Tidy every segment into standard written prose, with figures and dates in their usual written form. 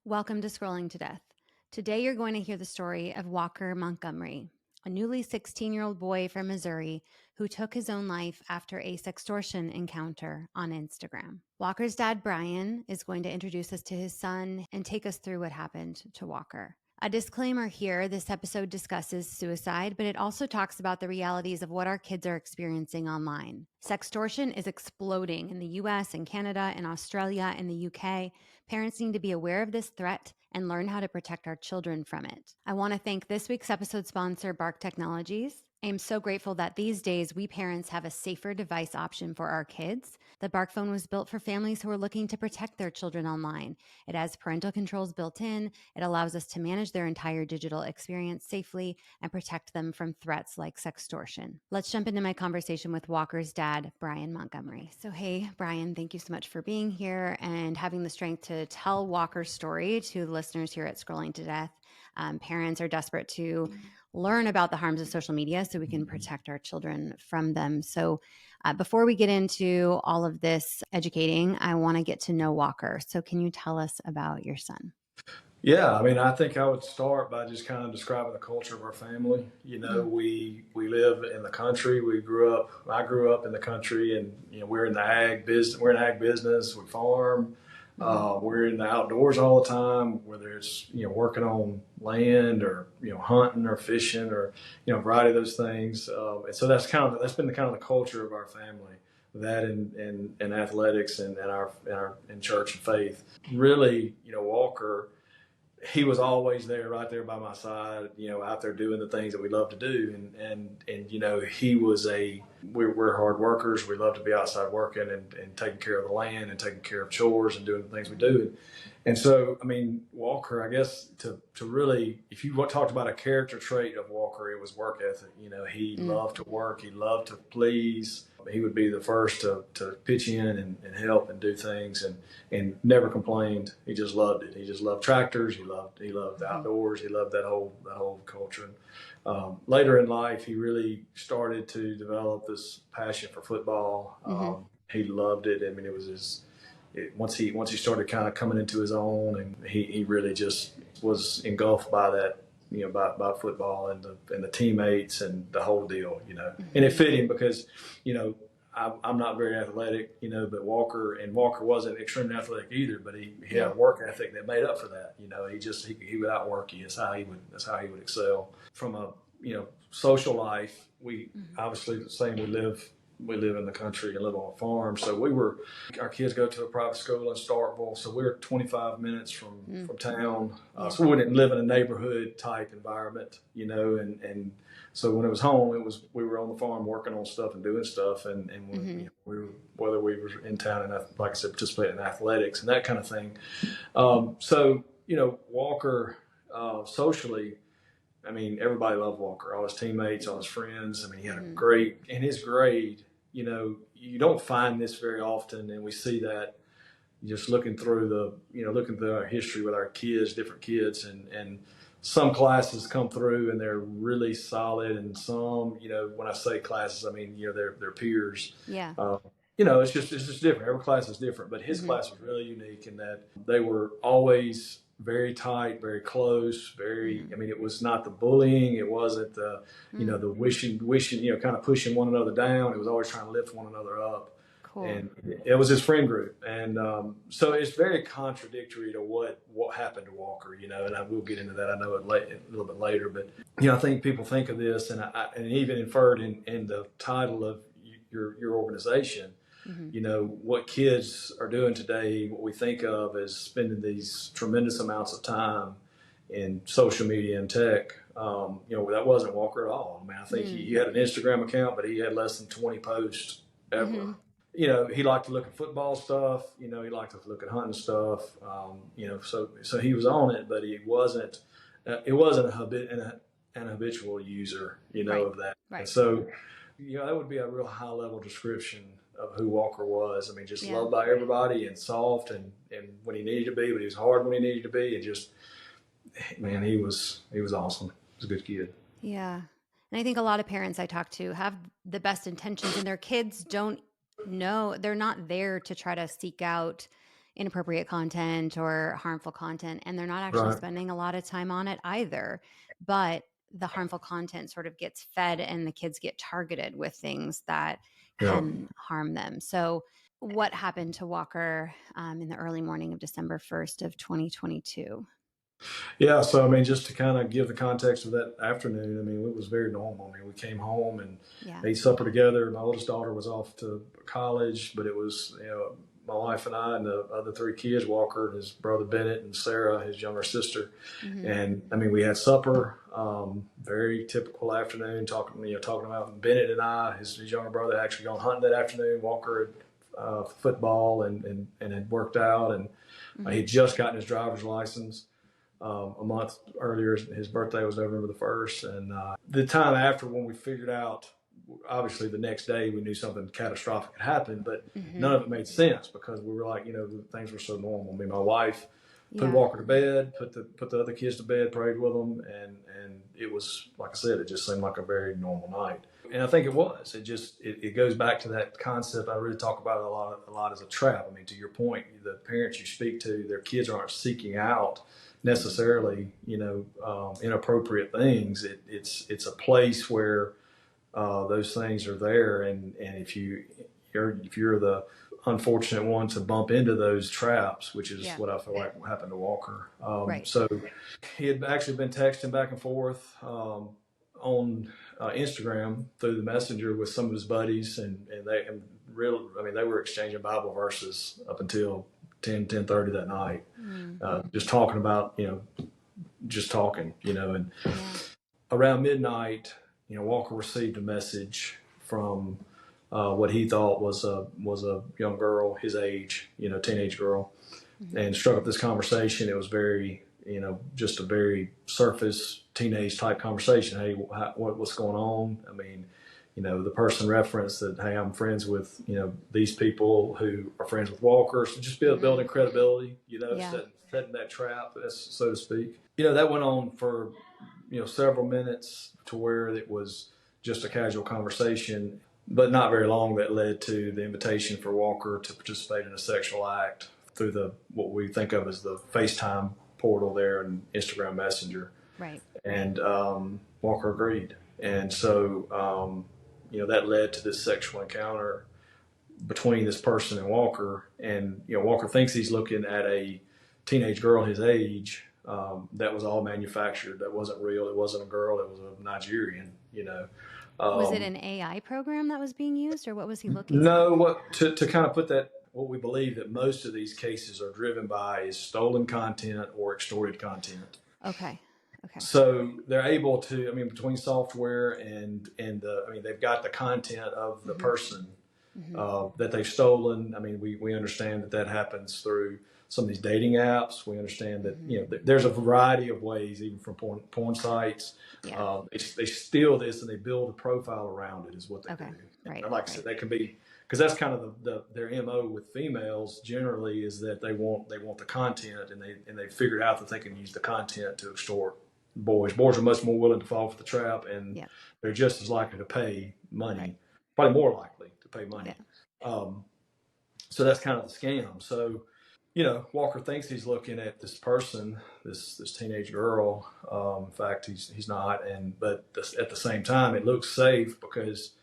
Welcome to Scrolling to Death. Today you're going to hear the story of Walker Montgomery, a newly 16-year-old boy from Missouri who took his own life after a sextortion encounter on Instagram. Walker's dad, Brian, is going to introduce us to his son and take us through what happened to Walker. A disclaimer here, this episode discusses suicide, but it also talks about the realities of what our kids are experiencing online. Sextortion is exploding in the US and Canada and Australia and the UK. Parents need to be aware of this threat and learn how to protect our children from it. I want to thank this week's episode sponsor, Bark Technologies. I am so grateful that these days we parents have a safer device option for our kids. The Bark phone was built for families who are looking to protect their children online. It has parental controls built in. It allows us to manage their entire digital experience safely and protect them from threats like sextortion. Let's jump into my conversation with Walker's dad, Brian Montgomery. So, hey, Brian, thank you so much for being here and having the strength to tell Walker's story to the listeners here at Scrolling to Death. Parents are desperate to learn about the harms of social media so we can protect our children from them. So before we get into all of this educating, I want to get to know Walker. So can you tell us about your son? Yeah, I mean, I think I would start by just kind of describing the culture of our family. We live in the country. I grew up in the country, and we're in the ag business. We're in ag business. We farm. We're in the outdoors all the time, whether it's working on land or hunting or fishing or a variety of those things. And so that's been the kind of the culture of our family. That in athletics and our in church and faith. Really, Walker, he was always there, right there by my side, out there doing the things that we love to do. And we're hard workers. We love to be outside working and taking care of the land and taking care of chores and doing the things we do. And so, I mean, Walker, I guess to really, if you talked about a character trait of Walker, it was work ethic. He loved to work. He loved to please. He would be the first to pitch in and help and do things and never complained. He just loved it. He just loved tractors. He loved the outdoors. He loved that whole culture. Later in life, he really started to develop this passion for football. He loved it. I mean, it was once he started kind of coming into his own, and he really just was engulfed by that, by football and the teammates and the whole deal, and it fit him because, I'm not very athletic, but Walker wasn't extremely athletic either, but he had a work ethic that made up for that. He would outwork you. That's how he would excel. From a, social life, we obviously the same, we live in the country and live on a farm. So our kids go to a private school in Starkville. So we were 25 minutes from town. So we didn't live in a neighborhood type environment, and so when it was home, we were on the farm working on stuff and doing stuff. And whether we were in town and, like I said, participating in athletics and that kind of thing. Walker, socially, I mean, everybody loved Walker, all his teammates, all his friends. I mean, he had in his grade, you don't find this very often. And we see that just looking through our history with our kids, different kids, and some classes come through and they're really solid. And some, when I say classes, I mean, their peers. Yeah. It's just different. Every class is different, but his class was really unique in that they were always very tight, very close, I mean, it was not the bullying. It wasn't the wishing, kind of pushing one another down. It was always trying to lift one another up. Cool. And it was his friend group. And so it's very contradictory to what happened to Walker, and I will get into that. I know it a little bit later, but, I think people think of this and even inferred in the title of your organization, what kids are doing today, what we think of as spending these tremendous amounts of time in social media and tech. That wasn't Walker at all. I mean, I think he had an Instagram account, but he had less than 20 posts ever. He liked to look at football stuff. He liked to look at hunting stuff. So he was on it, but he wasn't. It wasn't an habitual user, of that. Right. And so, that would be a real high level description of who Walker was. I mean, just loved by everybody and soft and when he needed to be, but he was hard when he needed to be. And just, man, he was awesome. He was a good kid. Yeah. And I think a lot of parents I talk to have the best intentions and their kids don't know, they're not there to try to seek out, inappropriate content or harmful content, and they're not actually Right. spending a lot of time on it either. But the harmful content sort of gets fed, and the kids get targeted with things that Yeah. can harm them. So, what happened to Walker in the early morning of December 1st of 2022? Yeah, so I mean, just to kind of give the context of that afternoon, I mean, it was very normal. I mean, we came home and Yeah. ate supper together. My oldest daughter was off to college, but it was, my wife and I and the other three kids, Walker and his brother Bennett and Sarah, his younger sister. Mm-hmm. And I mean, we had supper, very typical afternoon, talking about Bennett and I, his younger brother had actually gone hunting that afternoon. Walker had football and had worked out, and he had just gotten his driver's license. A month earlier, his birthday was November the 1st. And the time after, when we figured out, obviously the next day we knew something catastrophic had happened, but none of it made sense because we were like, things were so normal. I mean, my wife put Walker to bed, put the other kids to bed, prayed with them, and it was, like I said, it just seemed like a very normal night. And I think it was. It goes back to that concept I really talk about a lot as a trap. I mean, to your point, the parents you speak to, their kids aren't seeking out necessarily, inappropriate things. It's a place where those things are there, and if you're the unfortunate one to bump into those traps, which is what I feel like happened to Walker. Right. So he had actually been texting back and forth on Instagram through the messenger with some of his buddies, and they were exchanging Bible verses up until 10:30 that night, just talking about, just talking, and around midnight, Walker received a message from what he thought was a young girl his age, teenage girl, and struck up this conversation. It was very, just a very surface teenage type conversation. Hey, what's going on? I mean, the person referenced that, hey, I'm friends with, these people who are friends with Walker. So just building credibility, setting that trap, so to speak. That went on for, several minutes to where it was just a casual conversation, but not very long. That led to the invitation for Walker to participate in a sexual act through what we think of as the FaceTime portal there and Instagram Messenger. Right. And Walker agreed. And so, that led to this sexual encounter between this person and Walker. And, Walker thinks he's looking at a teenage girl his age. That was all manufactured. That wasn't real. It wasn't a girl. It was a Nigerian, Was it an AI program that was being used, or what was he looking at? No, to kind of put that, what we believe that most of these cases are driven by is stolen content or extorted content. Okay. So they're able to, between software and they've got the content of the person that they've stolen. We understand that happens through some of these dating apps. We understand that, there's a variety of ways, even from porn sites. Yeah. They steal this and they build a profile around it is what they do. Right. And like I said, they can be, because that's kind of their MO with females generally, is that they want the content, and they figured out that they can use the content to extort boys. Boys are much more willing to fall for the trap, and they're just as likely to pay money, probably more likely to pay money. Yeah. So that's kind of the scam. So, Walker thinks he's looking at this person, this teenage girl. In fact, he's not. But at the same time, it looks safe because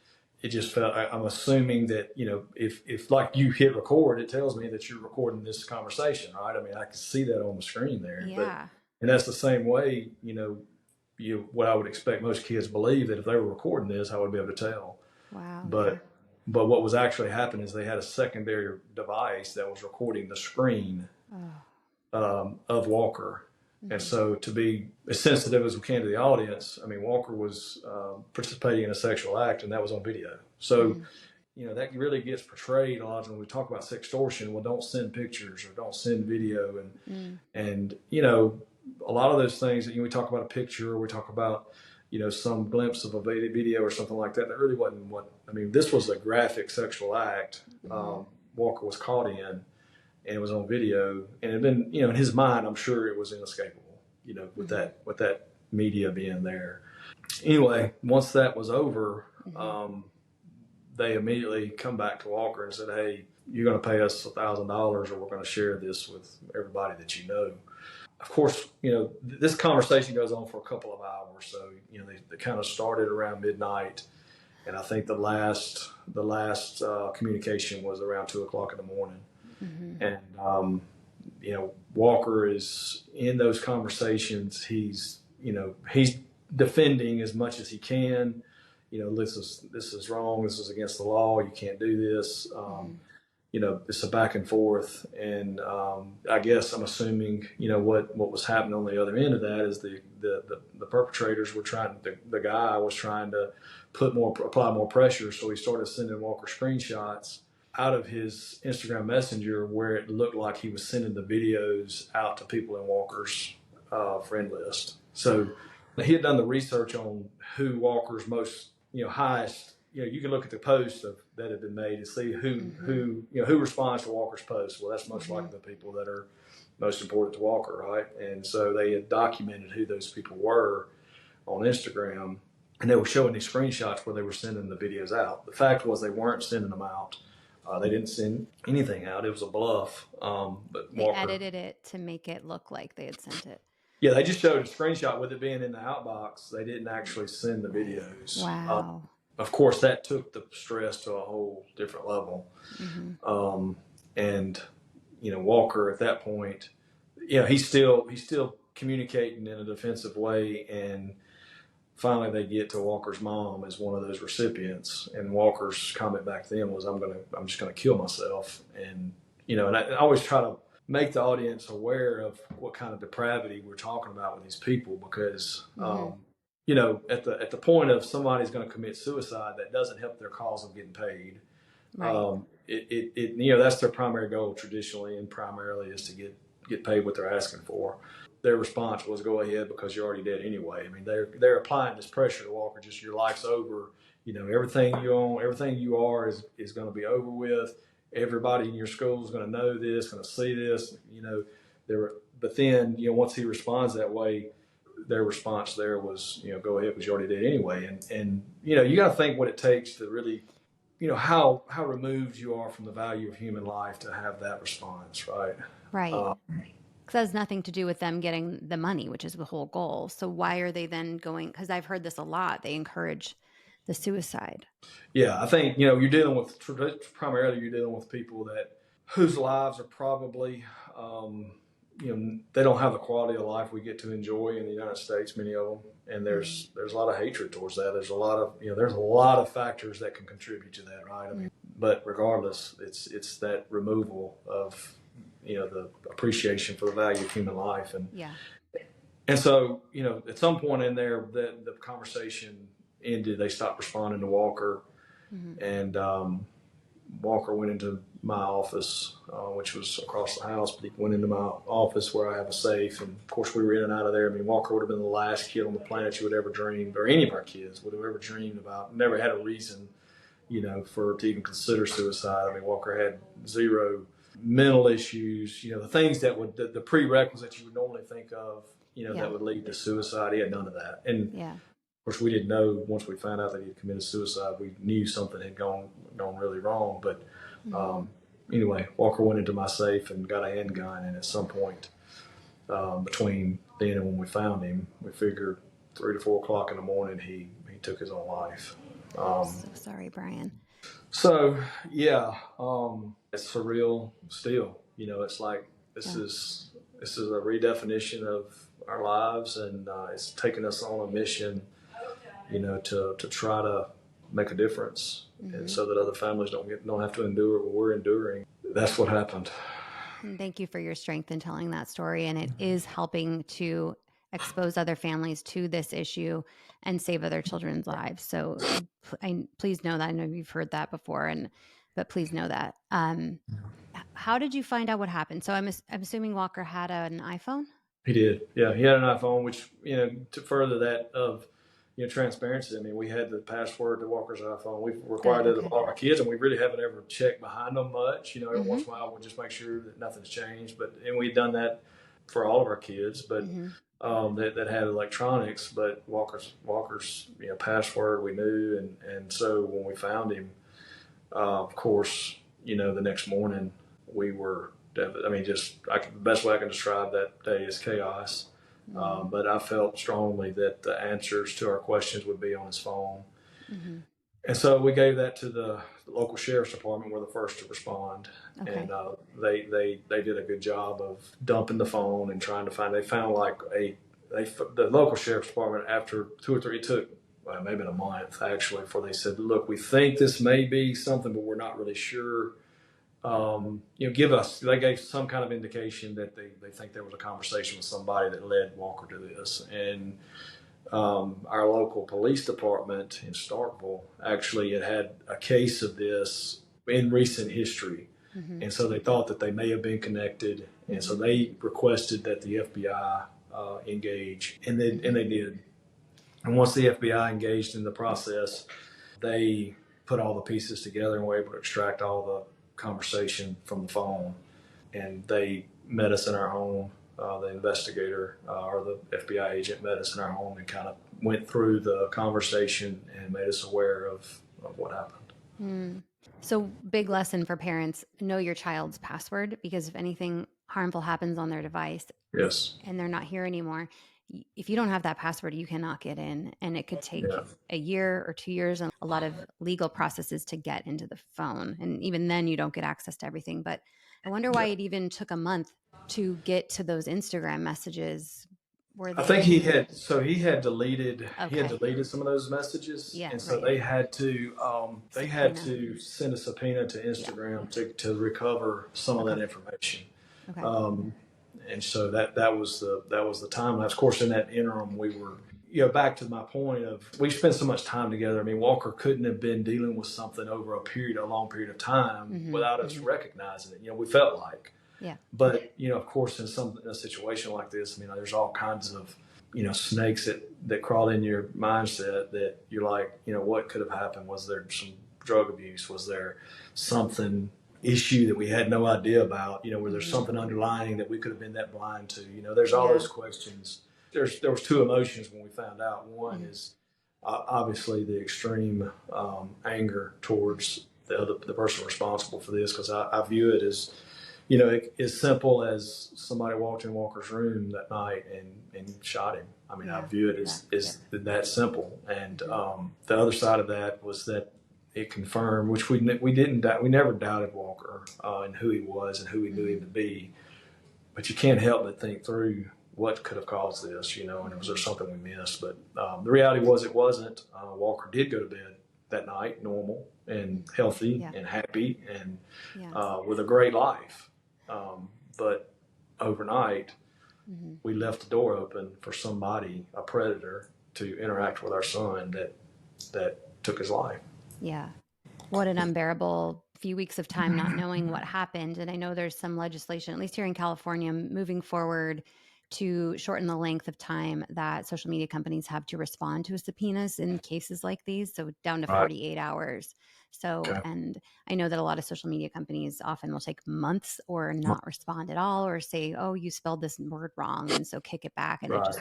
it just felt. I'm assuming that if like you hit record, it tells me that you're recording this conversation, right? I can see that on the screen there. Yeah. And that's the same way, what I would expect most kids believe, that if they were recording this, I would be able to tell. Wow. But what was actually happening is they had a secondary device that was recording the screen of Walker. And so, to be as sensitive as we can to the audience, Walker was participating in a sexual act, and that was on video. So, that really gets portrayed a lot when we talk about sextortion. Well, don't send pictures or don't send video. And a lot of those things that we talk about a picture, or we talk about, some glimpse of a video or something like that. That really wasn't this was a graphic sexual act. Walker was caught in, and it was on video, and it had been, in his mind, I'm sure it was inescapable, with that media being there. Anyway, once that was over, they immediately come back to Walker and said, hey, you're going to pay us $1,000 or we're going to share this with everybody that you know. Of course, this conversation goes on for a couple of hours. So, they kind of started around midnight. And I think the last communication was around 2:00 in the morning. Mm-hmm. And, Walker is in those conversations. He's defending as much as he can. This is wrong. This is against the law. You can't do this. It's a back and forth. And I guess I'm assuming, what was happening on the other end of that is the perpetrators were the guy was trying to apply more pressure. So he started sending Walker screenshots out of his Instagram Messenger where it looked like he was sending the videos out to people in Walker's friend list. So he had done the research on who Walker's most, highest. You can look at the posts that have been made and see who responds to Walker's posts. Well, that's most likely the people that are most important to Walker, right? And so they had documented who those people were on Instagram, and they were showing these screenshots where they were sending the videos out. The fact was they weren't sending them out. They didn't send anything out. It was a bluff. But They Walker edited it to make it look like they had sent it. Yeah, they just showed a screenshot with it being in the outbox. They didn't actually send the videos. Wow. Of course, that took the stress to a whole different level. And Walker at that point, he's still communicating in a defensive way. And finally, they get to Walker's mom as one of those recipients. And Walker's comment back then was, "I'm just gonna kill myself." And and I always try to make the audience aware of what kind of depravity we're talking about with these people, because at the point of somebody's going to commit suicide, that doesn't help their cause of getting paid. Right. That's their primary goal traditionally, and primarily is to get paid what they're asking for. Their response was, "Go ahead, because you're already dead anyway." I mean, they're applying this pressure to Walker. Just, your life's over. Everything you own, everything you are is going to be over with. Everybody in your school is going to know this, going to see this. But then once he responds that way, their response there was, "Go ahead, because you already did anyway." And you got to think what it takes to really, how removed you are from the value of human life to have that response, right? Right. Because that has nothing to do with them getting the money, which is the whole goal. So why are they then going? Because I've heard this a lot. They encourage the suicide. Yeah, I think primarily you're dealing with people whose lives are probably they don't have the quality of life we get to enjoy in the United States, many of them, and there's a lot of hatred towards that. There's a lot of factors that can contribute to that, right? I mean, but regardless, it's that removal of the appreciation for the value of human life. And so at some point in there, the conversation ended. They stopped responding to Walker, and Walker went into my office, which was across the house, but he went into my office where I have a safe. And of course, we were in and out of there. I mean, Walker would have been the last kid on the planet you would ever dream, or any of our kids would have ever dreamed about. Never had a reason, to even consider suicide. I mean, Walker had zero mental issues, the things that would, the prerequisites you would normally think of, that would lead to suicide. He had none of that. And of course, we didn't know, once we found out that he had committed suicide, we knew something had gone really wrong. But anyway, Walker went into my safe and got a handgun. And at some point between then and when we found him, we figured 3 to 4 o'clock in the morning, he took his own life. So sorry, Brian. So yeah, it's surreal still. It's like this is a redefinition of our lives, and it's taken us on a mission, to try to make a difference, and so that other families don't have to endure what we're enduring. That's what happened. And thank you for your strength in telling that story, and it is helping to expose other families to this issue and save other children's lives. So please know that. I know you've heard that before, but please know that. How did you find out what happened? So I'm assuming Walker had an iPhone? He did. Yeah, he had an iPhone, which, to further that of, transparency. I mean, we had the password to Walker's iPhone. We've required it of all our kids, and we really haven't ever checked behind them much. Every once in a while we'll just make sure that nothing's changed. And we've done that for all of our kids, but that had electronics. But Walker's password we knew, and so when we found him, of course, the next morning we were, the best way I can describe that day is chaos. But I felt strongly that the answers to our questions would be on his phone. Mm-hmm. And so we gave that to the local sheriff's department. We're the first to respond. Okay. And they did a good job of dumping the phone and trying to find, they found the local sheriff's department, after 2 or 3, it took maybe a month actually, before they said, look, we think this may be something, but we're not really sure. They gave some kind of indication that they think there was a conversation with somebody that led Walker to this. And our local police department in Starkville actually had a case of this in recent history. Mm-hmm. And so they thought that they may have been connected. And so they requested that the FBI engage, and they did. And once the FBI engaged in the process, they put all the pieces together and were able to extract all the conversation from the phone. And they met us in our home. The investigator or the FBI agent met us in our home and kind of went through the conversation and made us aware of what happened. Mm. So big lesson for parents: know your child's password, because if anything harmful happens on their device, yes, and they're not here anymore, if you don't have that password, you cannot get in, and it could take a year or 2 years and a lot of legal processes to get into the phone. And even then you don't get access to everything. But I wonder why it even took a month to get to those Instagram messages. I think he had deleted some of those messages, and so they had to send a subpoena to Instagram to recover some of that information. Okay. And so that was the time. Of course, in that interim, we were, back to my point of, we spent so much time together. I mean, Walker couldn't have been dealing with something over a long period of time without us recognizing it. We felt like. Yeah. But, of course, in a situation like this, there's all kinds of, snakes that crawl in your mindset that you're like, what could have happened? Was there some drug abuse? Was there something issue that we had no idea about? Was there something underlying that we could have been that blind to? There's all those questions. There was 2 emotions when we found out. One is obviously the extreme anger towards the person responsible for this, because I view it as, as simple as somebody walked in Walker's room that night and shot him. I view it as that simple. And the other side of that was that it confirmed, which we never doubted Walker and who he was and who we knew him to be. But you can't help but think through what could have caused this, and was there something we missed? But the reality was it wasn't. Walker did go to bed that night, normal and healthy and happy and with a great life. But overnight, we left the door open for somebody, a predator, to interact with our son that took his life. Yeah. What an unbearable few weeks of time not knowing what happened. And I know there's some legislation, at least here in California, moving forward to shorten the length of time that social media companies have to respond to subpoenas in cases like these. So down to 48 hours. So, and I know that a lot of social media companies often will take months or not respond at all, or say, oh, you spelled this word wrong, and so kick it back. And it just,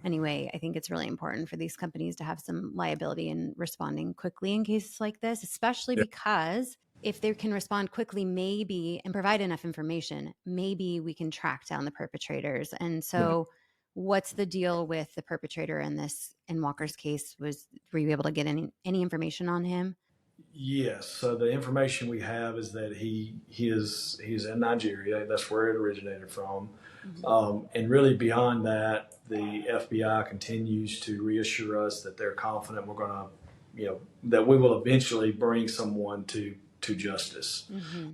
anyway, I think it's really important for these companies to have some liability in responding quickly in cases like this, especially because if they can respond quickly, maybe, and provide enough information, maybe we can track down the perpetrators. And so what's the deal with the perpetrator in Walker's case? Were you able to get any information on him? Yes. So the information we have is that he's in Nigeria. That's where it originated from. And really beyond that, the FBI continues to reassure us that they're confident we're going to, that we will eventually bring someone to justice.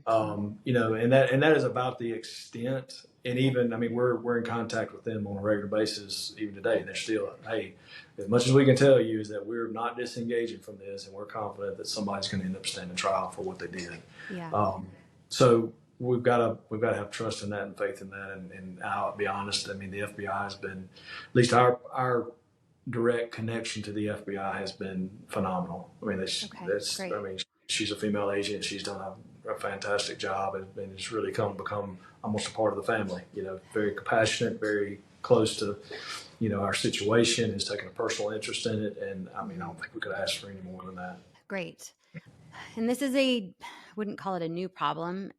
And that is about the extent. And even, we're in contact with them on a regular basis even today. And they're still, hey, as much as we can tell you is that we're not disengaging from this, and we're confident that somebody's going to end up standing trial for what they did. Yeah. So we've got to have trust in that and faith in that. And I'll be honest, the FBI has been, at least our direct connection to the FBI has been phenomenal. That's great. She's a female agent. She's done a fantastic job, and it's really become almost a part of the family. Very compassionate, very close to, our situation, has taken a personal interest in it. And I don't think we could ask for any more than that. Great. And this is wouldn't call it a new problem,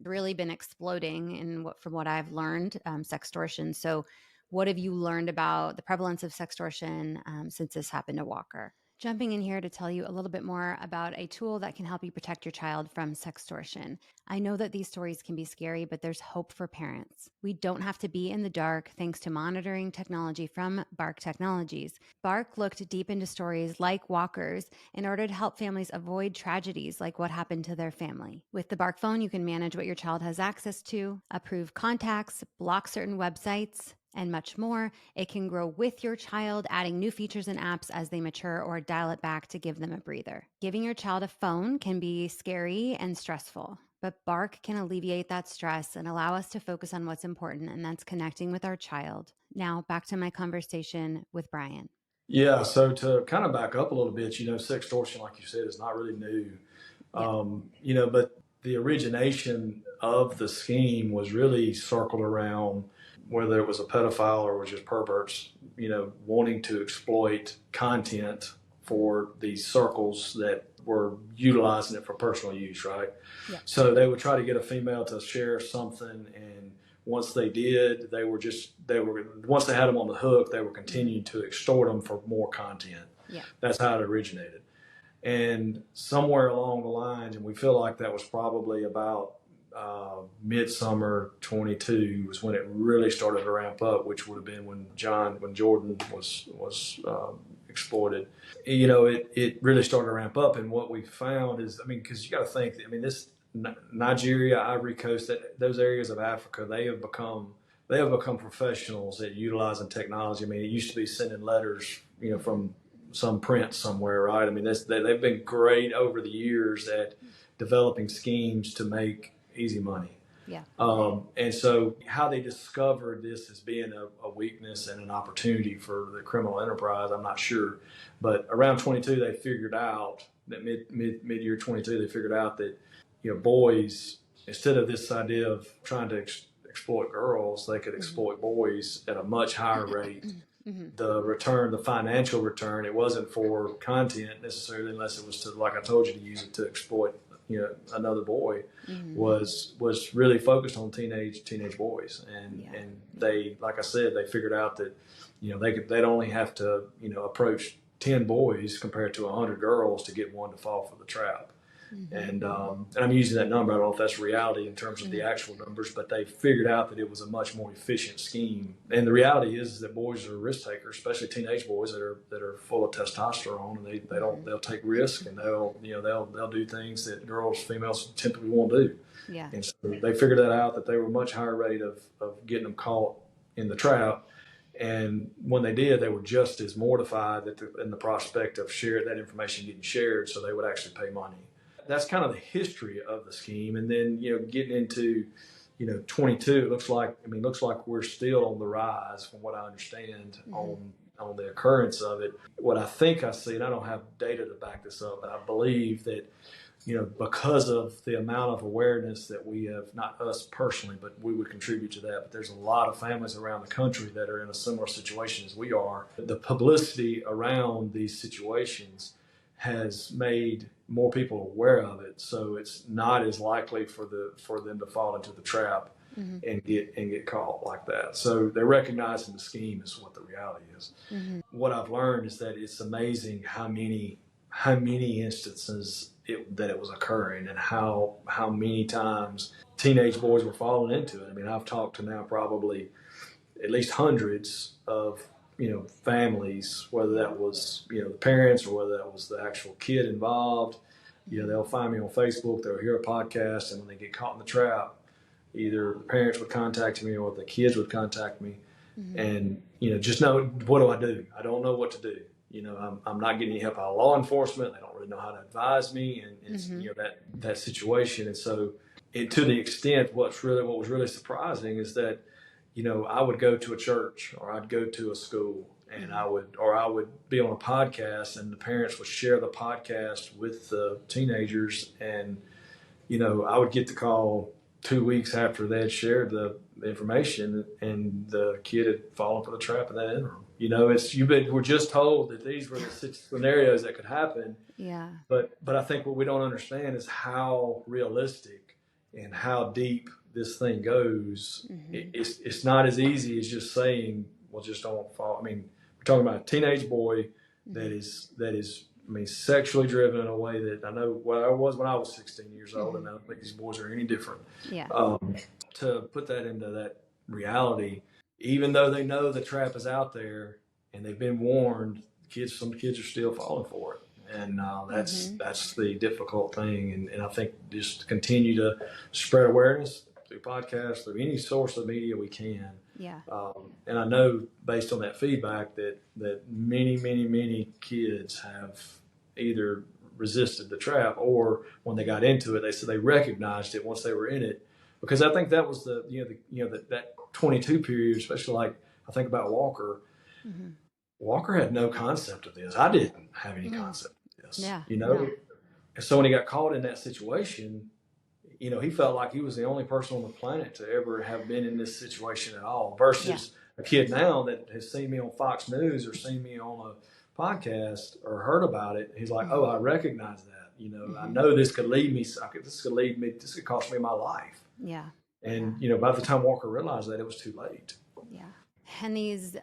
really been exploding from what I've learned, sextortion. So what have you learned about the prevalence of sextortion since this happened to Walker? Jumping in here to tell you a little bit more about a tool that can help you protect your child from sextortion. I know that these stories can be scary, but there's hope for parents. We don't have to be in the dark thanks to monitoring technology from Bark Technologies. Bark looked deep into stories like Walker's in order to help families avoid tragedies like what happened to their family. With the Bark phone, you can manage what your child has access to, approve contacts, block certain websites, and much more. It can grow with your child, adding new features and apps as they mature, or dial it back to give them a breather. Giving your child a phone can be scary and stressful, but Bark can alleviate that stress and allow us to focus on what's important, and that's connecting with our child. Now, back to my conversation with Brian. Yeah, so to kind of back up a little bit, sextortion, like you said, is not really new. Yeah. But the origination of the scheme was really circled around whether it was a pedophile or was just perverts, wanting to exploit content for these circles that were utilizing it for personal use, right? Yeah. So they would try to get a female to share something, and once they did, once they had them on the hook, they were continuing to extort them for more content. Yeah. That's how it originated. And somewhere along the lines, and we feel like that was probably about midsummer 22 was when it really started to ramp up, which would have been when Jordan was exploited. It really started to ramp up, and what we found is, because you got to think, this Nigeria, Ivory Coast, those areas of Africa, they have become professionals at utilizing technology. It used to be sending letters, from some prince somewhere, right? They've been great over the years at developing schemes to make easy money. Yeah. And so how they discovered this as being a weakness and an opportunity for the criminal enterprise, I'm not sure. But around 22, they figured out that mid-year 22, they figured out that, boys, instead of this idea of trying to exploit girls, they could exploit boys at a much higher rate. Mm-hmm. The financial return, it wasn't for content necessarily, unless it was to, like I told you, to use it to exploit, another boy. Mm-hmm. was really focused on teenage boys, and they, like I said, they figured out that, they'd only have to, approach 10 boys compared to 100 girls to get one to fall for the trap. Mm-hmm. And I'm using that number. I don't know if that's reality in terms of the actual numbers, but they figured out that it was a much more efficient scheme. And the reality is that boys are risk takers, especially teenage boys that are full of testosterone, and they'll take risks, and they'll do things that females typically won't do. Yeah. And so they figured that out, that they were much higher rate of getting them caught in the trap. And when they did, they were just as mortified in the prospect of that information getting shared, so they would actually pay money. That's kind of the history of the scheme. And then, getting into, 22, it looks like we're still on the rise, from what I understand, on the occurrence of it. What I think I see, and I don't have data to back this up, but I believe that, because of the amount of awareness that we have, not us personally, but we would contribute to that, but there's a lot of families around the country that are in a similar situation as we are. The publicity around these situations has made more people aware of it, so it's not as likely for them to fall into the trap and get caught like that. So they're recognizing the scheme is what the reality is. Mm-hmm. What I've learned is that it's amazing how many instances that it was occurring, and how many times teenage boys were falling into it. I've talked to now probably at least hundreds of families, whether that was the parents or whether that was the actual kid involved. They'll find me on Facebook, they'll hear a podcast, and when they get caught in the trap, either the parents would contact me or the kids would contact me. Mm-hmm. And just know, what do I do? I don't know what to do. I'm not getting any help out of law enforcement. They don't really know how to advise me, and it's that situation. And so, to the extent, what was really surprising is that, I would go to a church, or I'd go to a school, and I would be on a podcast, and the parents would share the podcast with the teenagers, and I would get the call 2 weeks after they had shared the information, and the kid had fallen for the trap in that interim. we're just told that these were the scenarios that could happen. Yeah. But I think what we don't understand is how realistic and how deep this thing goes. It's not as easy as just saying, well, just don't fall. I mean, we're talking about a teenage boy that is I mean, sexually driven in a way that I know what I was when I was 16 years old, and I don't think these boys are any different. Yeah. To put that into that reality, even though they know the trap is out there and they've been warned, some kids are still falling for it. And that's the difficult thing. And I think just continue to spread awareness through podcasts, through any source of media we can. Yeah. And I know based on that feedback that many kids have either resisted the trap, or when they got into it, they said they recognized it once they were in it. Because I think that was that 22 period, especially like I think about Walker. Walker had no concept of this. I didn't have any concept of this. Yeah. And so when he got caught in that situation, he felt like he was the only person on the planet to ever have been in this situation at all, versus a kid now that has seen me on Fox News or seen me on a podcast or heard about it. He's like, oh, I recognize that. I know this could lead me. This could cost me my life. Yeah. And, by the time Walker realized that, it was too late. Yeah. And these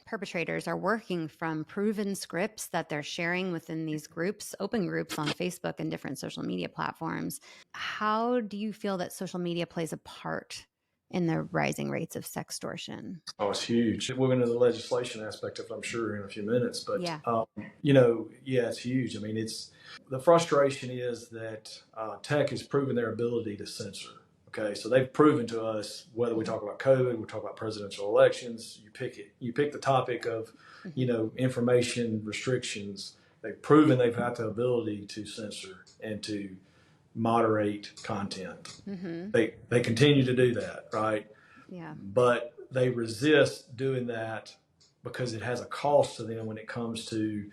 perpetrators are working from proven scripts that they're sharing within these groups, open groups on Facebook and different social media platforms. How do you feel that social media plays a part in the rising rates of sextortion? Oh, it's huge. We'll get into the legislation aspect of it, I'm sure, in a few minutes. But, it's huge. I mean, the frustration is that tech has proven their ability to censor. Okay, so they've proven to us, whether we talk about COVID, we talk about presidential elections, you pick the topic of, information restrictions. They've proven they've got the ability to censor and to moderate content. They continue to do that, right? Yeah. But they resist doing that because it has a cost to them when it comes to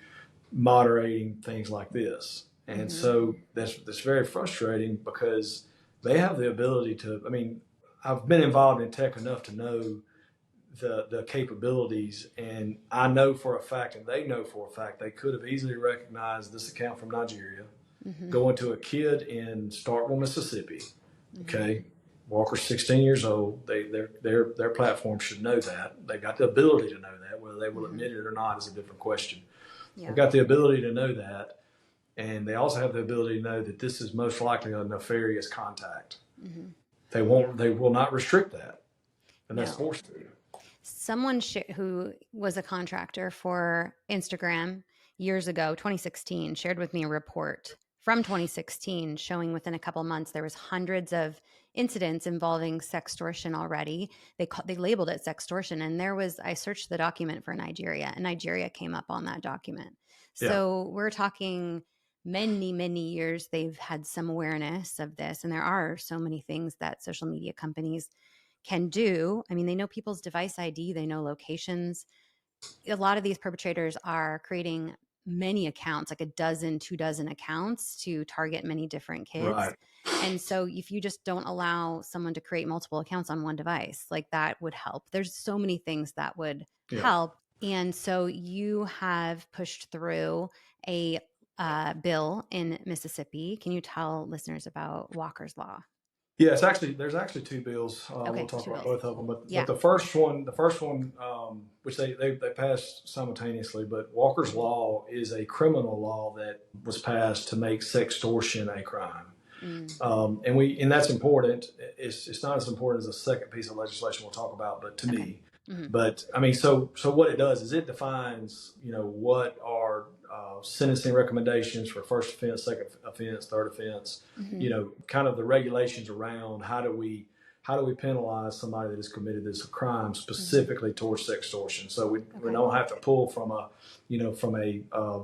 moderating things like this. And so that's very frustrating, because they have the ability to, I mean, I've been involved in tech enough to know the capabilities, and I know for a fact, and they know for a fact, they could have easily recognized this account from Nigeria, going to a kid in Starkville, Mississippi. Okay. Walker's 16 years old. Their platform should know that. They've got the ability to know that. Whether they will admit it or not is a different question. Yeah. They've got the ability to know that. And they also have the ability to know that this is most likely a nefarious contact. They will not restrict that. And that's forced to. Someone who was a contractor for Instagram years ago, 2016, shared with me a report from 2016 showing within a couple months there was hundreds of incidents involving sextortion already. They labeled it sextortion, and I searched the document for Nigeria, and Nigeria came up on that document. So we're talking many years they've had some awareness of this, and there are so many things that social media companies can do. I mean, they know people's device ID, they know locations. A lot of these perpetrators are creating many accounts, like 2 dozen accounts to target many different kids. Right. And so if you just don't allow someone to create multiple accounts on one device, like that would help. There's so many things that would help. And so you have pushed through a bill in Mississippi. Can you tell listeners about Walker's Law? Yeah, there's actually 2 bills. We'll talk about both of them, but the first one, which they passed simultaneously, but Walker's Law is a criminal law that was passed to make sextortion a crime. And that's important. It's not as important as the second piece of legislation we'll talk about, but to me. But I mean, so what it does is it defines, what are sentencing recommendations for first offense, second offense, third offense, kind of the regulations around how do we penalize somebody that has committed this crime specifically towards sextortion. So we don't have to pull from a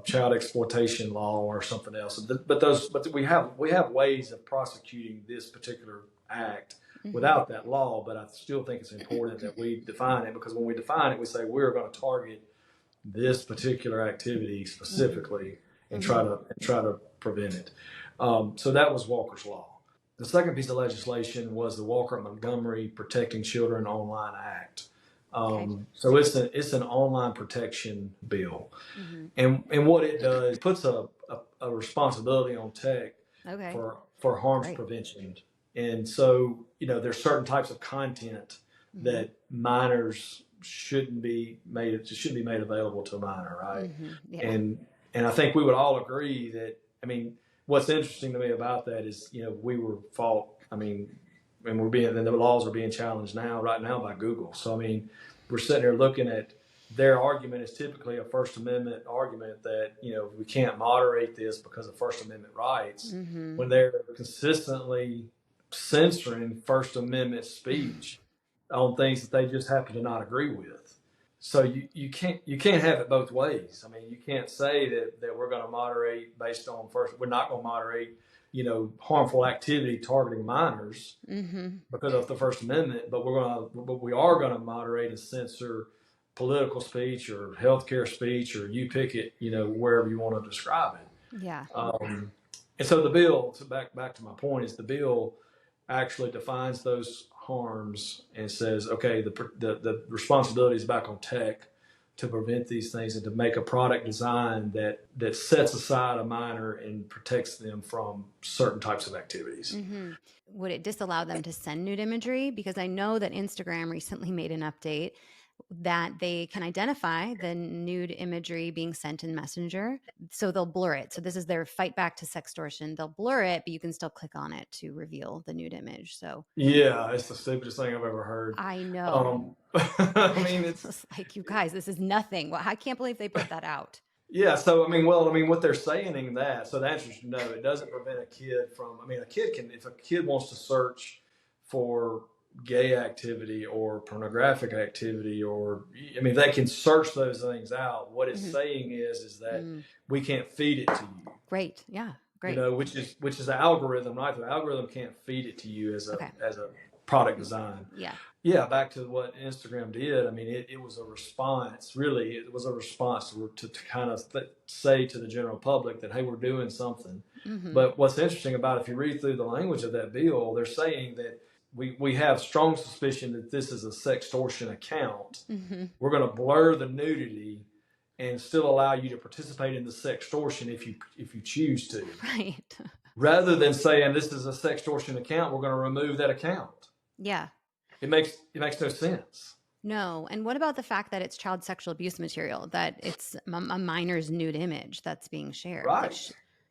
child exploitation law or something else. But we have ways of prosecuting this particular act without that law. But I still think it's important that we define it, because when we define it, we say we're going to target this particular activity specifically and try to prevent it. So that was Walker's Law. The second piece of legislation was the Walker-Montgomery Protecting Children Online Act. Okay. So it's an online protection bill, Mm-hmm. and what it does, it puts a responsibility on tech Okay. for harms Great. prevention. And so, there's certain types of content Mm-hmm. that minors should be made available to a minor, right? Mm-hmm. Yeah. And I think we would all agree that, what's interesting to me about that is, we were fought, and the laws are being challenged right now by Google. So, we're sitting here looking at their argument is typically a First Amendment argument that, we can't moderate this because of First Amendment rights, Mm-hmm. when they're consistently censoring First Amendment speech on things that they just happen to not agree with. So you can't have it both ways. You can't say that we're going to moderate based on we're not going to moderate, harmful activity targeting minors Mm-hmm. because of the First Amendment, but we are going to moderate and censor political speech or healthcare speech, or you pick it, wherever you want to describe it. Yeah. And so the bill, to back to my point, is the bill actually defines those harms and says, okay, the responsibility is back on tech to prevent these things and to make a product design that sets aside a minor and protects them from certain types of activities. Mm-hmm. Would it disallow them to send nude imagery? Because I know that Instagram recently made an update that they can identify the nude imagery being sent in Messenger. So they'll blur it. So this is their fight back to sextortion. They'll blur it, but you can still click on it to reveal the nude image. So Yeah, it's the stupidest thing I've ever heard. I know. It's It's like, you guys, this is nothing. Well, I can't believe they put that out. yeah. So what they're saying in that. So the answer is no. It doesn't prevent a kid from. A kid can, if a kid wants to search for gay activity or pornographic activity, or they can search those things out. What it's saying is that we can't feed it to you. Great. Yeah. Great. Which is the algorithm, right? The algorithm can't feed it to you as a product design. Yeah. Yeah, back to what Instagram did. It was a response. Really, it was a response to kind of say to the general public that, hey, we're doing something. Mm-hmm. But what's interesting about it, if you read through the language of that bill, they're saying that we have strong suspicion that this is a sextortion account. Mm-hmm. We're going to blur the nudity and still allow you to participate in the sextortion if you choose to. Right. Rather than saying this is a sextortion account, we're going to remove that account. Yeah. It makes no sense. No. And what about the fact that it's child sexual abuse material, that it's a minor's nude image that's being shared? Right. Like,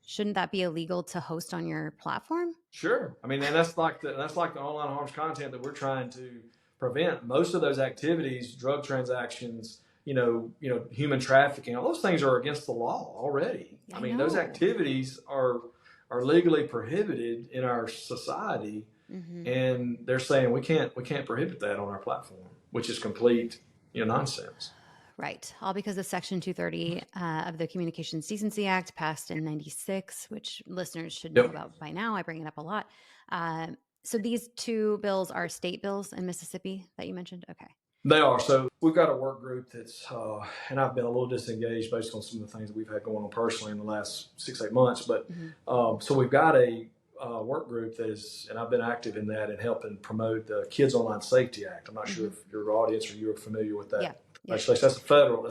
shouldn't that be illegal to host on your platform? Sure. And that's like the online harms content that we're trying to prevent. Most of those activities, drug transactions, human trafficking, all those things are against the law already. Those activities are legally prohibited in our society. Mm-hmm. And they're saying we can't prohibit that on our platform, which is complete nonsense. Right. All because of Section 230 of the Communications Decency Act, passed in 96, which listeners should know about by now. I bring it up a lot. So these two bills are state bills in Mississippi that you mentioned? Okay. They are. So we've got a work group that's, and I've been a little disengaged based on some of the things that we've had going on personally in the last 6-8 months. But so we've got a work group that is, and I've been active in that and helping promote the Kids Online Safety Act. I'm not sure if your audience or you are familiar with that. Yeah. Actually, that's a federal,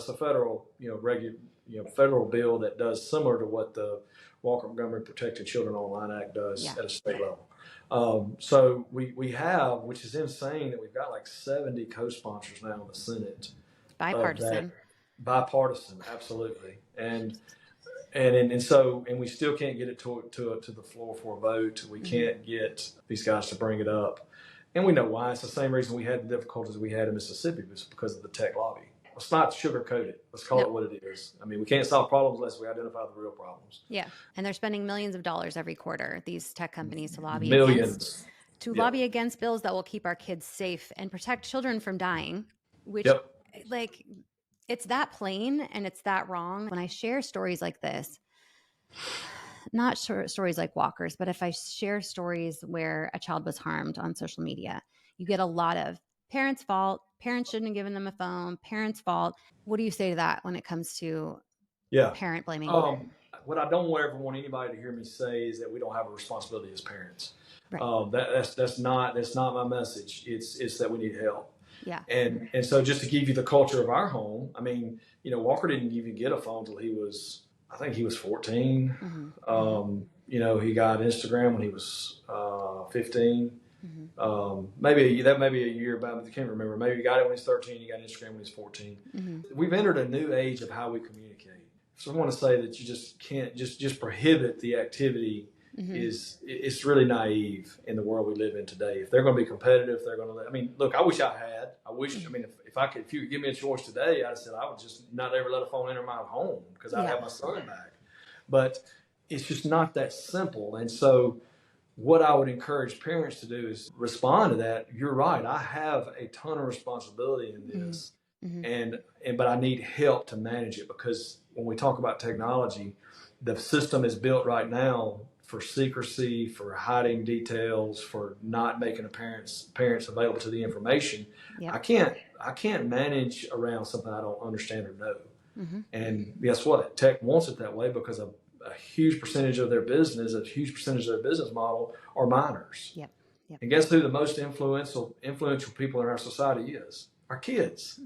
federal bill that does similar to what the Walker Montgomery Protecting Children Online Act does at a state level. So we have, which is insane, that we've got like 70 co-sponsors now in the Senate. Bipartisan. Bipartisan, absolutely. And we still can't get it to the floor for a vote. We can't get these guys to bring it up. And we know why. It's the same reason we had the difficulties we had in Mississippi, was because of the tech lobby. Let's not sugarcoat it. Let's call it what it is. We can't solve problems unless we identify the real problems. Yeah. And they're spending millions of dollars every quarter, these tech companies, to lobby lobby against bills that will keep our kids safe and protect children from dying, which it's that plain and it's that wrong. When I share stories like this, not stories like Walker's, but if I share stories where a child was harmed on social media, you get a lot of parents' fault. Parents shouldn't have given them a phone. Parents' fault. What do you say to that when it comes to parent blaming? What I don't ever want anybody to hear me say is that we don't have a responsibility as parents. Right. That's not my message. It's that we need help. Yeah. And so just to give you the culture of our home, I mean, Walker didn't even get a phone till I think he was 14. He got Instagram when he was 15. Maybe that may be a year back, but I can't remember. Maybe he got it when he was 13. He got Instagram when he was 14. We've entered a new age of how we communicate. So I want to say that you just can't just prohibit the activity. It's really naive in the world we live in today. If they're going to be competitive, they're going to. I mean, look, I wish I had. I mean, if you could give me a choice today, I'd said I would just not ever let a phone enter my home because I'd have my son back. But it's just not that simple. And so, what I would encourage parents to do is respond to that. You're right. I have a ton of responsibility in this, but I need help to manage it, because when we talk about technology, the system is built right now for secrecy, for hiding details, for not making parents available to the information. Yep. I can't manage around something I don't understand or know. And guess what? Tech wants it that way because a huge percentage of their business, a huge percentage of their business model are minors. Yep. And guess who the most influential people in our society is? Our kids.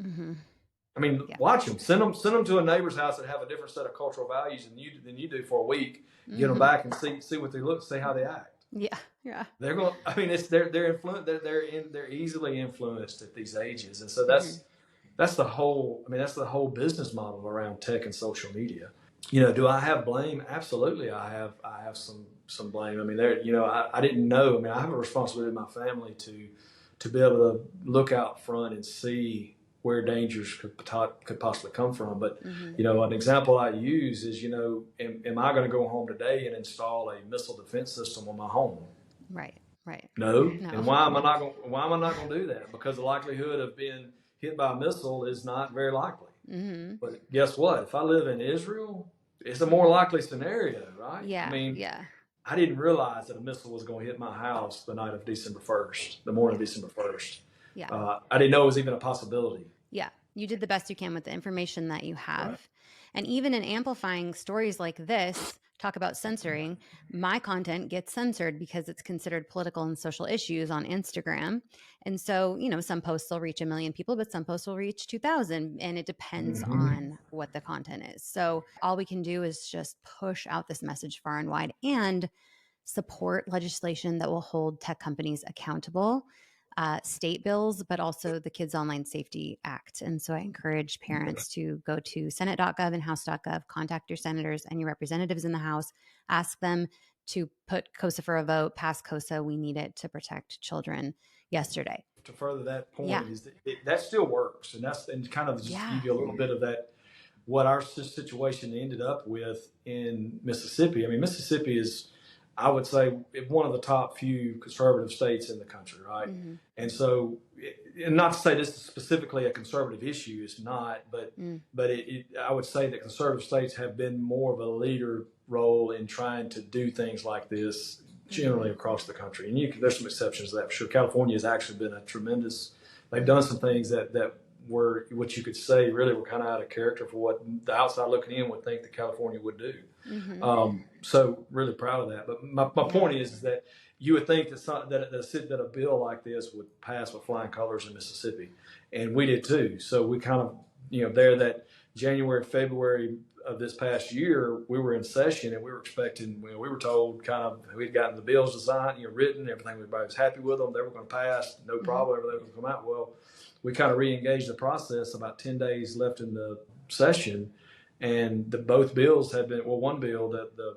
I mean, watch them. Send them to a neighbor's house that have a different set of cultural values than you do for a week. Get them back and see what they look, see how they act. Yeah. They're going. I mean, they're easily influenced at these ages, and so that's the whole business model around tech and social media. Do I have blame? Absolutely, I have some blame. I mean, I didn't know. I mean, I have a responsibility in my family to be able to look out front and see where dangers could possibly come from. But, an example I use is, am I going to go home today and install a missile defense system on my home? Right. No. And why am I not going to do that? Because the likelihood of being hit by a missile is not very likely. But guess what? If I live in Israel, it's a more likely scenario, right? Yeah. I mean, I didn't realize that a missile was going to hit my house the night of December 1st, the morning of December 1st. I didn't know it was even a possibility. Yeah. You did the best you can with the information that you have. Right. And even in amplifying stories like this, talk about censoring, my content gets censored because it's considered political and social issues on Instagram. And so, some posts will reach 1 million people, but some posts will reach 2,000, and it depends on what the content is. So all we can do is just push out this message far and wide and support legislation that will hold tech companies accountable. State bills, but also the Kids Online Safety Act. And so I encourage parents to go to senate.gov and house.gov, contact your senators and your representatives in the House, ask them to put KOSA for a vote, pass KOSA. We need it to protect children yesterday. To further that point is that still works. And kind of just give you a little bit of that, what our situation ended up with in Mississippi. I mean, Mississippi is, I would say, one of the top few conservative states in the country, right? And so, and not to say this is specifically a conservative issue, it's not, but I would say that conservative states have been more of a leader role in trying to do things like this generally across the country. And there's some exceptions to that for sure. California has actually been they've done some things that were what you could say really were kind of out of character for what the outside looking in would think that California would do. So really proud of that. But my point is that you would think that a bill like this would pass with flying colors in Mississippi, and we did too. So we kind of that January, February of this past year, we were in session and we were expecting. We were told kind of we'd gotten the bills designed, written, everything. Everybody was happy with them. They were going to pass, no problem. Everything was going to come out well. We kind of re-engaged the process about 10 days left in the session, and both bills had been, one bill, the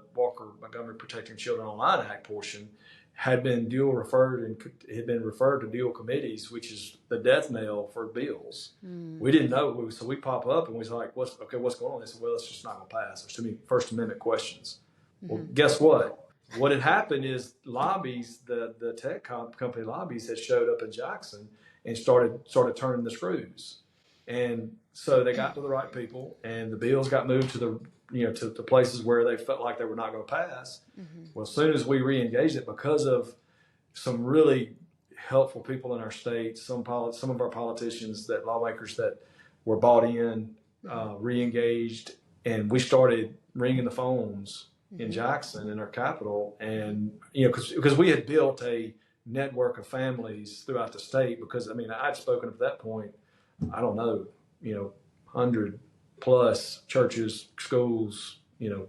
Montgomery Protecting Children Online Act portion, had been referred to dual committees, which is the death knell for bills. We didn't know, so we pop up and we was like, what's going on? They said, well, it's just not going to pass. There's too many First Amendment questions. Well, guess what? What had happened is lobbies, the tech company lobbies had showed up in Jackson and started turning the screws. And so they got to the right people, and the bills got moved to the places where they felt like they were not going to pass. Well, as soon as we re-engaged it, because of some really helpful people in our state, some of our politicians, lawmakers that were bought in, re-engaged, and we started ringing the phones in Jackson, in our capital, and because we had built a network of families throughout the state, because I mean, I'd spoken at that point, I don't know, 100 plus churches, schools,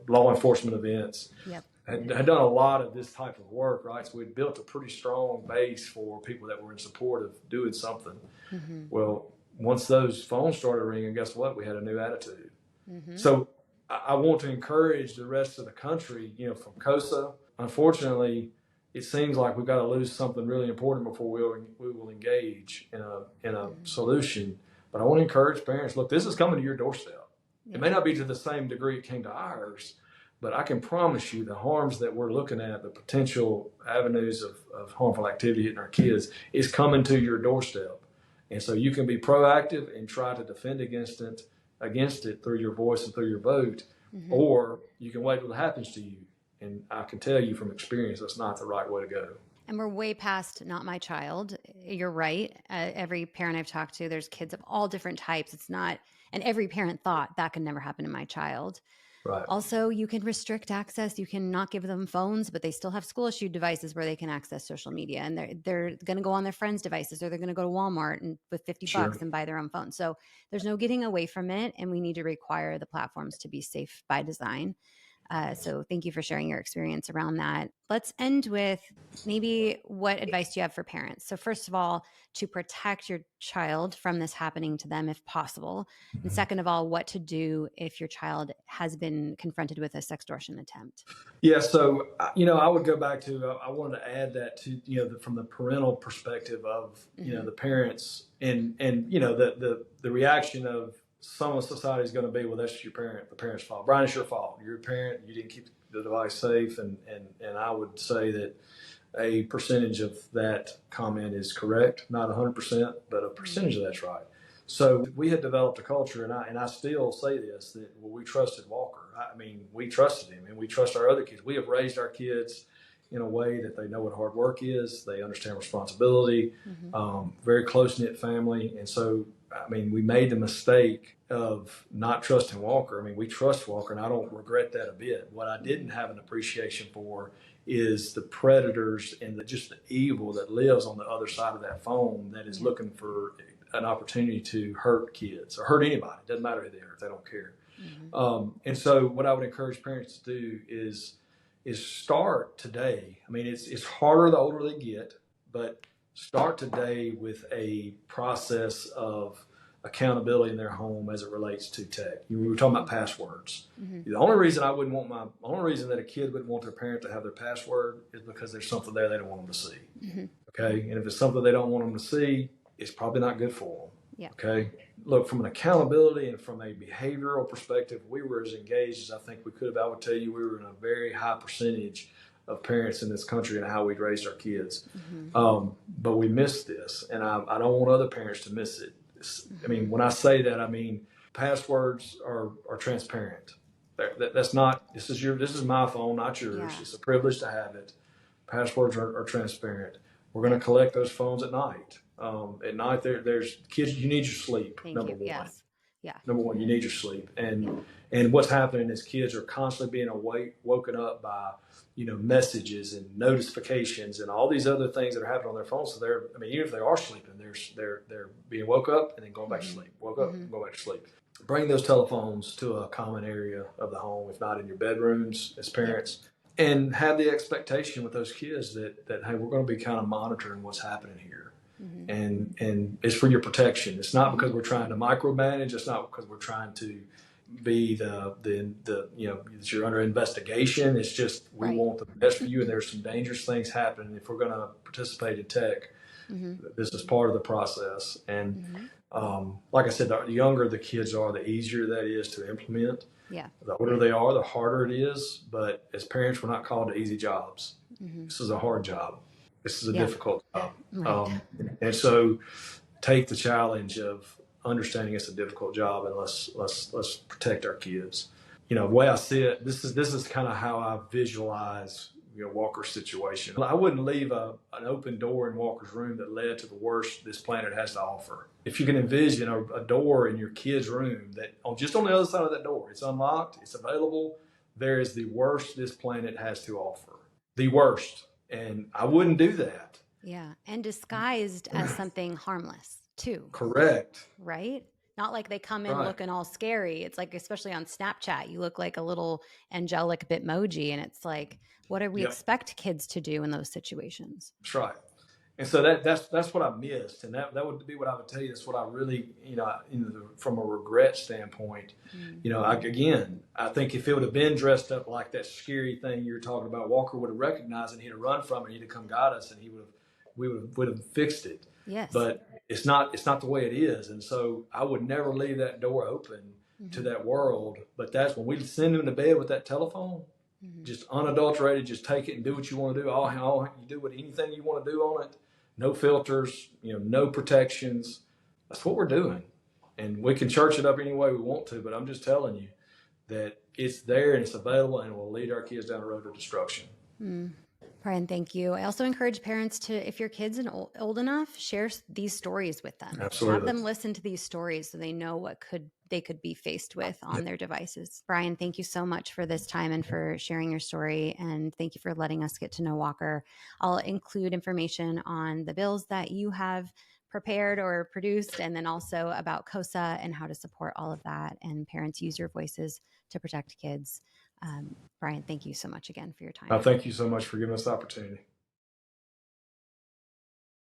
law enforcement events. Yep. Had done a lot of this type of work, right? So we'd built a pretty strong base for people that were in support of doing something. Mm-hmm. Well, once those phones started ringing, guess what? We had a new attitude. Mm-hmm. So I want to encourage the rest of the country, from COSA. Unfortunately, it seems like we've got to lose something really important before we will engage in a solution. But I want to encourage parents, look, this is coming to your doorstep. Yeah. It may not be to the same degree it came to ours, but I can promise you the harms that we're looking at, the potential avenues of harmful activity in our kids, is coming to your doorstep. And so you can be proactive and try to defend against it through your voice and through your vote, mm-hmm. or you can wait till it happens to you. And I can tell you from experience, that's not the right way to go. And we're way past not my child. You're right. Every parent I've talked to, there's kids of all different types. It's not, and every parent thought that could never happen to my child. Right. Also, you can restrict access. You can not give them phones, but they still have school-issued devices where they can access social media, and they're going to go on their friends' devices, or they're going to go to Walmart and with $50 and buy their own phone. So there's no getting away from it, and we need to require the platforms to be safe by design. So thank you for sharing your experience around that. Let's end with maybe what advice do you have for parents? So first of all, to protect your child from this happening to them if possible. Mm-hmm. And second of all, what to do if your child has been confronted with a sextortion attempt. Yeah. So, I would go back to, I wanted to add that to, from the parental perspective of, mm-hmm. The parents and the reaction of some of society is going to be, well, that's your parent, the parent's fault. Brian, it's your fault. You're a parent. You didn't keep the device safe. And I would say that a percentage of that comment is correct, not 100%, but a percentage of that's right. So we had developed a culture, and I still say this, that we trusted Walker. I mean, we trusted him, and we trust our other kids. We have raised our kids in a way that they know what hard work is. They understand responsibility, mm-hmm. Very close-knit family. And so, we made the mistake of not trusting Walker. We trust Walker, and I don't regret that a bit. What I didn't have an appreciation for is the predators and just the evil that lives on the other side of that phone that is looking for an opportunity to hurt kids or hurt anybody. It doesn't matter who they are, if they don't care. Mm-hmm. And so what I would encourage parents to do is start today. It's harder the older they get, but start today with a process of accountability in their home as it relates to tech. We were talking about passwords. Mm-hmm. The only reason that a kid wouldn't want their parent to have their password is because there's something there they don't want them to see. Mm-hmm. Okay. And if it's something they don't want them to see, it's probably not good for them. Yeah. Okay. Look, from an accountability and from a behavioral perspective, we were as engaged as I think we could have. I would tell you, we were in a very high percentage of parents in this country and how we'd raised our kids. Mm-hmm. But we missed this, and I don't want other parents to miss it. When I say that, passwords are transparent. That's not, this is my phone, not yours. Yeah. It's a privilege to have it. Passwords are transparent. We're going to collect those phones at night. At night, there's kids, you need your sleep. Number one. Yes. Yeah. Number one, you need your sleep. And what's happening is kids are constantly being woken up by, messages and notifications and all these other things that are happening on their phones. So even if they are sleeping, they're being woke up and then going back to sleep. Woke up and go back to sleep. Bring those telephones to a common area of the home, if not in your bedrooms as parents, and have the expectation with those kids that hey, we're going to be kind of monitoring what's happening here. Mm-hmm. And it's for your protection. It's not because we're trying to micromanage. It's not because we're trying to be that you're under investigation. It's just we want the best for you, and there's some dangerous things happening. If we're going to participate in tech, this is part of the process. And like I said, the younger the kids are, the easier that is to implement. Yeah. The older they are, the harder it is. But as parents, we're not called to easy jobs. Mm-hmm. This is a hard job. This is a difficult job. Right. And so take the challenge of understanding it's a difficult job, and let's protect our kids. The way I see it, this is kind of how I visualize Walker's situation. I wouldn't leave an open door in Walker's room that led to the worst this planet has to offer. If you can envision a door in your kid's room that just on the other side of that door, it's unlocked, it's available, there is the worst this planet has to offer. The worst. And I wouldn't do that. Yeah. And disguised as something harmless too, Correct. right? Not like they come in Right. looking all scary. It's like, especially on Snapchat, you look like a little angelic Bitmoji. And it's like, what do we Yep. expect kids to do in those situations? That's right. And so that's what I missed, and that would be what I would tell you. That's what I really, from a regret standpoint, Mm. I think if it would have been dressed up like that scary thing you're talking about, Walker would have recognized and he'd have run from it. He'd have come got us, and we would have fixed it. Yes. But it's not the way it is, and so I would never leave that door open to that world. But that's when we send him to bed with that telephone, just unadulterated. Just take it and do what you want to do. All you do with anything you want to do on it. No filters, no protections. That's what we're doing. And we can church it up any way we want to, but I'm just telling you that it's there and it's available and will lead our kids down the road to destruction. Brian, thank you. I also encourage parents to, if your kid's old enough, share these stories with them. Absolutely. Have them listen to these stories so they know what they could be faced with on their devices. Brian, thank you so much for this time and for sharing your story. And thank you for letting us get to know Walker. I'll include information on the bills that you have prepared or produced, and then also about COSA and how to support all of that. And parents, use your voices to protect kids. Brian, thank you so much again for your time. Thank you so much for giving us the opportunity.